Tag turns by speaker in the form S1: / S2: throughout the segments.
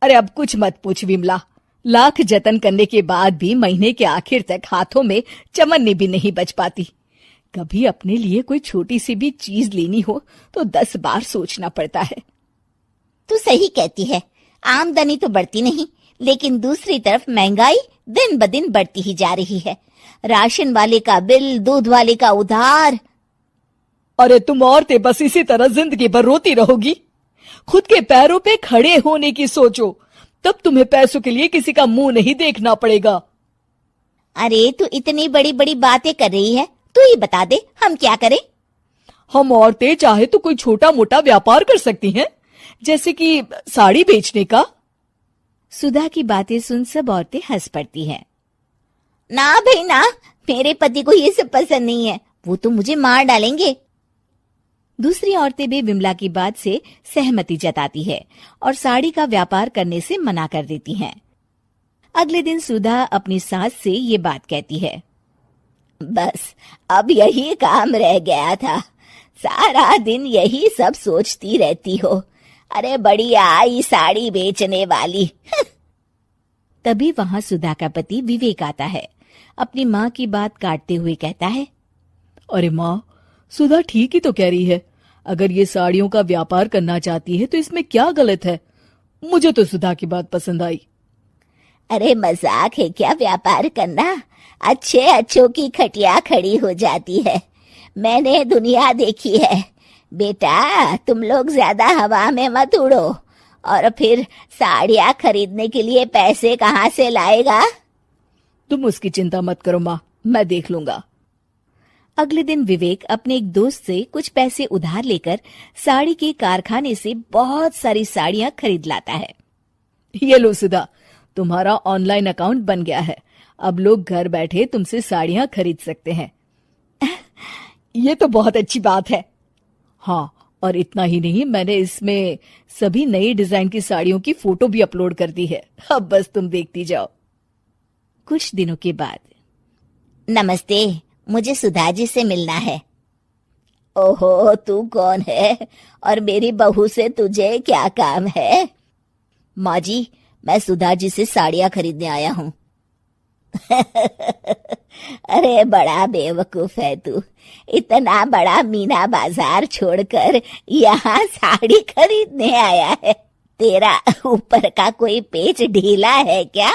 S1: अरे अब कुछ मत पूछ विमला, लाख जतन करने के बाद भी महीने के आखिर तक हाथों में चमन्नी भी नहीं बच पाती। कभी अपने लिए कोई छोटी सी भी चीज लेनी हो तो 10 बार सोचना पड़ता है।
S2: तू सही कहती है, आमदनी तो बढ़ती नहीं, लेकिन दूसरी तरफ महंगाई दिन ब दिन बढ़ती ही जा रही है। राशन वाले का बिल, दूध वाले का उधार।
S1: अरे तुम औरतें बस इसी तरह जिंदगी भर रोती रहोगी। खुद के पैरों पे खड़े होने की सोचो, तब तुम्हें पैसों के लिए किसी का मुंह नहीं देखना पड़ेगा।
S2: अरे तू इतनी बड़ी बड़ी बातें कर रही है, तू ही बता दे हम क्या करें।
S1: हम औरतें चाहे तो कोई छोटा मोटा व्यापार कर सकती हैं, जैसे कि साड़ी बेचने का।
S2: सुधा की बातें सुन सब औरतें हंस पड़ती हैं। ना भाई ना, मेरे पति को ये सब पसंद नहीं है, वो तो मुझे मार डालेंगे। दूसरी औरतें भी विमला की बात से सहमति जताती है और साड़ी का व्यापार करने से मना कर देती हैं। अगले दिन सुधा अपनी सास से ये बात कहती है। बस अब यही काम रह गया था, सारा दिन यही सब सोचती रहती हो। अरे बढ़िया आई साड़ी बेचने वाली। तभी वहां सुधा का पति विवेक आता है। अपनी माँ की बात काटते हुए कहता है,
S1: अरे माँ, सुधा ठीक ही तो कह रही है। अगर ये साड़ियों का व्यापार करना चाहती है तो इसमें क्या गलत है। मुझे तो सुधा की बात पसंद आई।
S2: अरे मजाक है क्या व्यापार करना? अच्छे अच्छों की खटिया खड़ी हो जाती है। मैंने दुनिया देखी है। बेटा तुम लोग ज्यादा हवा में मत उड़ो, और फिर साड़ियाँ खरीदने के लिए पैसे कहाँ से लाएगा?
S1: तुम उसकी चिंता मत करो माँ, मैं देख लूंगा।
S2: अगले दिन विवेक अपने एक दोस्त से कुछ पैसे उधार लेकर साड़ी के कारखाने से बहुत सारी साड़ियाँ खरीद लाता है।
S1: ये लो सुधा, तुम्हारा ऑनलाइन अकाउंट बन गया है। अब लोग घर बैठे तुमसे साड़ियाँ खरीद सकते हैं। ये तो बहुत अच्छी बात है। हाँ, और इतना ही नहीं, मैंने इसमें सभी नई डिजाइन की साड़ियों की फोटो भी अपलोड कर दी है। अब बस तुम देखती जाओ।
S2: कुछ दिनों के बाद, नमस्ते, मुझे सुधा जी से मिलना है। ओहो, तू कौन है और मेरी बहू से तुझे क्या काम है? माँ जी, मैं सुधा जी से साड़ियाँ खरीदने आया हूँ। अरे बड़ा बेवकूफ है तू, इतना बड़ा मीना बाजार छोड़कर यहाँ साड़ी खरीदने आया है। तेरा ऊपर का कोई पेच ढीला है क्या?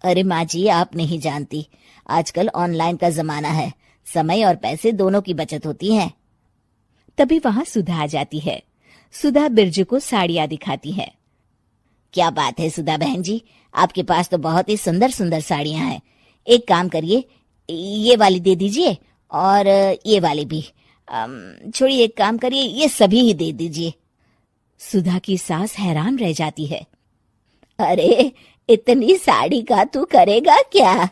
S2: अरे माँ जी, आप नहीं जानती, आजकल ऑनलाइन का जमाना है, समय और पैसे दोनों की बचत होती है। तभी वहां सुधा आ जाती है। सुधा बिरजू को साड़ियाँ दिखाती है। क्या बात है सुधा बहन जी, आपके पास तो बहुत ही सुंदर सुंदर साड़ियाँ हैं। एक काम करिए, ये वाली दे दीजिए और ये वाली भी। छोड़िए, एक काम करिए, ये सभी ही दे दीजिए। सुधा की सास हैरान रह जाती है। अरे इतनी साड़ी का तू करेगा क्या?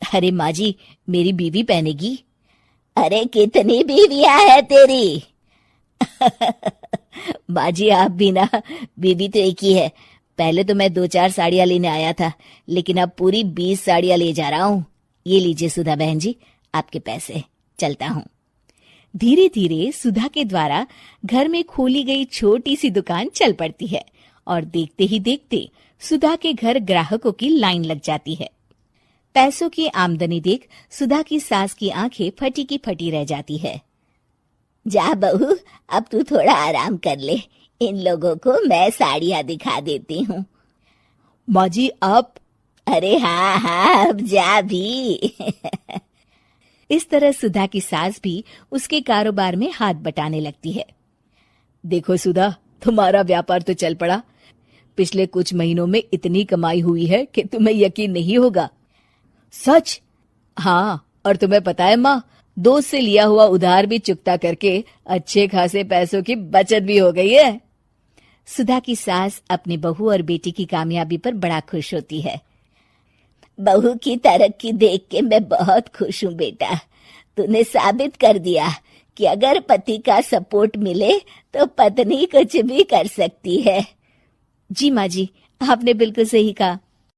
S2: अरे माँ जी, मेरी बीवी पहनेगी। अरे कितनी बीवियां है तेरी? माँ जी आप भी ना, बीवी तो एक ही है। पहले तो मैं 2-4 साड़ियाँ लेने आया था, लेकिन अब पूरी 20 साड़ियाँ ले जा रहा हूँ। ये लीजिए सुधा बहन जी, आपके पैसे, चलता हूँ। धीरे धीरे सुधा के द्वारा घर में खोली गई छोटी सी दुकान चल पड़ती है और देखते ही देखते सुधा के घर ग्राहकों की लाइन लग जाती है। पैसों की आमदनी देख सुधा की सास की आंखें फटी की फटी रह जाती है। जा बहू, अब तू थोड़ा आराम कर ले, इन लोगों को मैं साड़ियाँ दिखा देती हूँ।
S1: माँ जी आप?
S2: अरे हाँ हाँ, अब जा भी। इस तरह सुधा की सास भी उसके कारोबार में हाथ बटाने लगती है।
S1: देखो सुधा, तुम्हारा व्यापार तो चल पड़ा। पिछले कुछ महीनों में इतनी कमाई हुई है कि तुम्हें यकीन नहीं होगा। सच? हाँ, और तुम्हें पता है माँ, दोस्त से लिया हुआ उधार भी चुकता करके अच्छे खासे पैसों की बचत भी हो गई है।
S2: सुधा की सास अपनी बहू और बेटी की कामयाबी पर बड़ा खुश होती है। बहू की तरक्की देख के मैं बहुत खुश हूँ बेटा। तूने साबित कर दिया कि अगर पति का सपोर्ट मिले तो पत्नी कुछ भी कर सकती है। जी माँ जी, आपने बिल्कुल सही कहा।